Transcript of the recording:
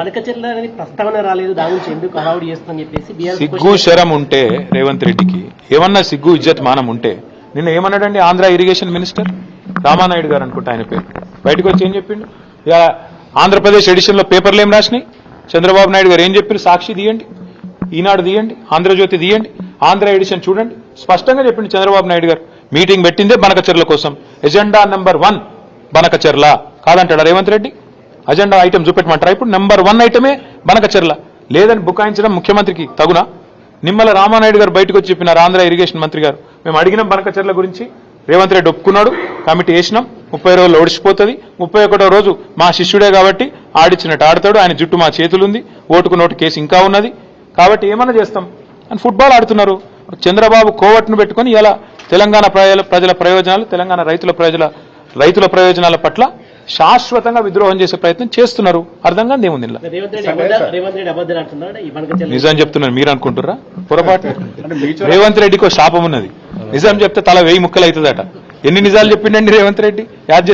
బనకచెర్ల అనేది ప్రస్తావన రాలేదు, దాని నుంచి ఎందుకు హడావుడి చేస్తుందని చెప్పేసి సిగ్గు శరం ఉంటే రేవంత్ రెడ్డికి ఏమన్నా సిగ్గు ఇజ్జత్ మానం ఉంటే నిన్న ఏమన్నాడండి ఆంధ్ర ఇరిగేషన్ మినిస్టర్ రామానాయుడు గారు అనుకుంటా ఆయన పేరు, బయటకు వచ్చి ఏం చెప్పిండు? ఇక ఆంధ్రప్రదేశ్ ఎడిషన్ లో పేపర్లు ఏం రాసినాయి, చంద్రబాబు నాయుడు గారు ఏం చెప్పారు? సాక్షి తీయండి, ఈనాడు తీయండి, ఆంధ్రజ్యోతి తీయండి, ఆంధ్ర ఎడిషన్ చూడండి, స్పష్టంగా చెప్పిండు చంద్రబాబు నాయుడు గారు. మీటింగ్ పెట్టిందే బనకచెర్ల కోసం, ఎజెండా నెంబర్ 1 బనకచెర్ల కాదంటాడా రేవంత్ రెడ్డి? అజెండా ఐటమ్ చూపెట్టమంటారా? ఇప్పుడు నెంబర్ 1 ఐటమే బనకచెర్ల. లేదని బుకాయించడం ముఖ్యమంత్రికి తగునా? నిమ్మల రామానాయుడు గారు బయటకు వచ్చి చెప్పినారు, ఆంధ్ర ఇరిగేషన్ మంత్రి గారు, మేము అడిగినాం బనకచెర్ల గురించి, రేవంత్ రెడ్డి ఒప్పుకున్నాడు, కమిటీ వేసినాం, 30 రోజుల్లో ఒడిచిపోతుంది, 31వ రోజు మా శిష్యుడే కాబట్టి ఆడిచ్చినట్టు ఆడతాడు, ఆయన జుట్టు మా చేతులుంది, ఓటుకు నోటు కేసు ఇంకా ఉన్నది, కాబట్టి ఏమన్నా చేస్తాం అని ఫుట్బాల్ ఆడుతున్నారు. చంద్రబాబు కోవట్ను పెట్టుకుని ఇలా తెలంగాణ ప్రజల ప్రయోజనాలు, తెలంగాణ రైతుల ప్రయోజనాల పట్ల శాశ్వతంగా విద్రోహం చేసే ప్రయత్నం చేస్తున్నారు. అర్థం కాదు ఏముంది ఇలా. నిజం చెప్తున్నారు మీరు అనుకుంటున్నారా? పొరపాటు. రేవంత్ రెడ్డికి శాపం ఉన్నది, నిజం చెప్తే తల 1000 ముక్కలు అవుతుందట. ఎన్ని నిజాలు చెప్పిండండి రేవంత్ రెడ్డి? యాద్